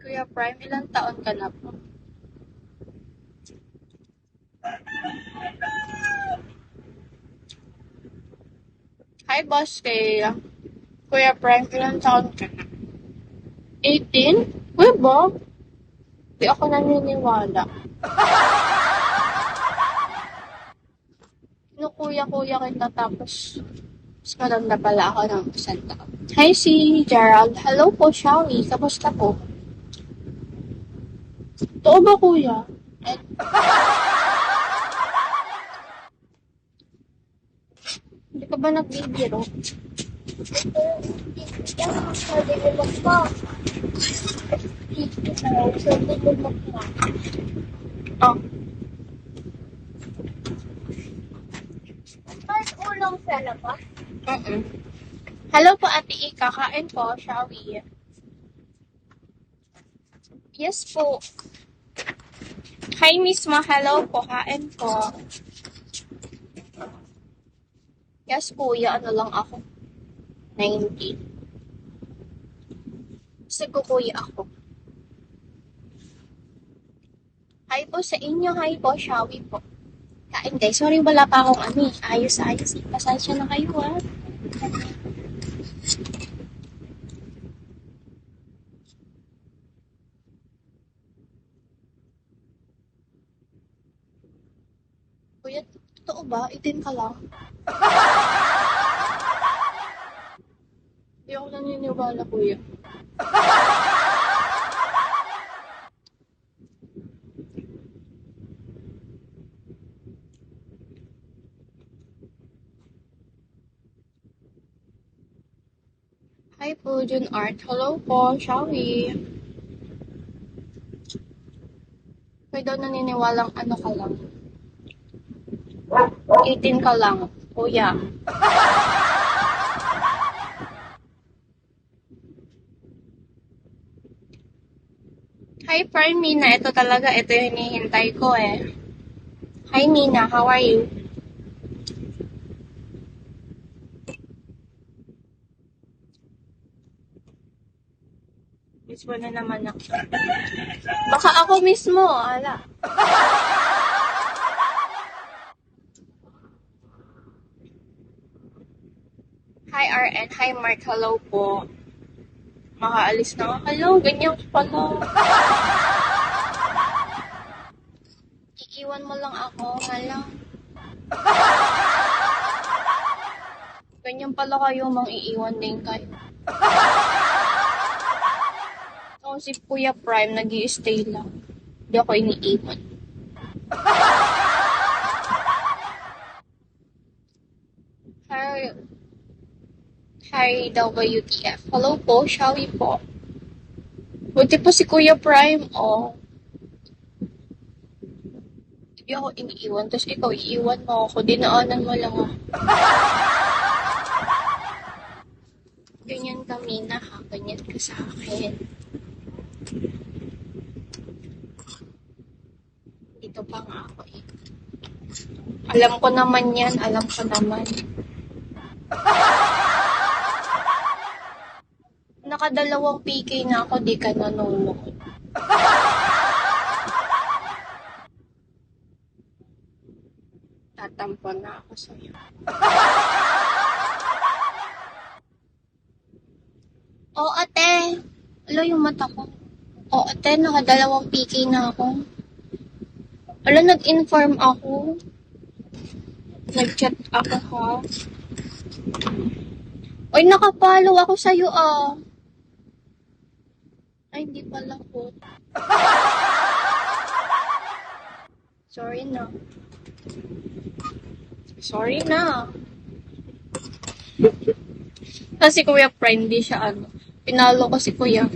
Kuya Prime, ilang taon ka na po? Hi, boss kay Kuya Prime, ilang taon ka na? 18? Uy, ba? Di ako naniniwala. Kinukuya-kuya kita tapos mas maganda pala ako ng isang taon. Hi, si Gerald. Hello po, Shawi. Kamusta po? Totoo ba, kuya? Eh, hindi ka ba nagbibiro? Oh, Ulang pala ba? Hello po, Ate Ika. Kain po, Shawi. Yes po. Hi, Miss Ma. Hello po. Kain po. Yes, kuya. Ano lang ako? 19. Sige, kuya ako. Hi po sa inyo. Hi po, Shawi po. Kain guys. Sorry, wala pa akong ano eh. Ayos-ayos. Pasensya na kayo ah. Kuya, totoo ba? 18 ka lang? Hindi ako naniniwala, kuya. Hi po, Jun Art. Hello po, Shawi. May daw naniniwalang ano ka lang. 18 ka lang, kuya. Hi, Prime Mina. Ito talaga, ito yung hinihintay ko eh. Hi, Mina. How are you? Mismo na naman ako. Baka ako mismo, ala. Hi, RN. Hi, Mark. Hello po. Makaalis na nga. Hello, ganyan pala. Iiwan mo lang ako. Hala. Ganyan pala kayo, mang iiwan din kayo. Ako si Kuya Prime, nag-i-stay lang. Hindi ako iniiwan. Hi, hi WTF. Hello po, Shawi po. Buti po si Kuya Prime, oh. Hindi ako iniiwan, tapos ikaw iiwan mo ako. Dinaanan mo lang ako. Ganyan kami na ha, ganyan ka sa akin. Dito pa nga ako eh. Alam ko naman yan, alam ko naman. Nakadalawang PK na ako, di ka nanonood. Tatampo na ako sa'yo. Oo, ate. Alo yung mata ko. Oo, ate, nakadalawang PK na ako. Alo, nag-inform ako. Nag-chat ako, ha? Oy, nakapalo ako sa'yo, ah. Ay, hindi pala po. Sorry na. Sorry na. Kasi Kuya Prime, di siya ano. Pinalo ko si Kuya.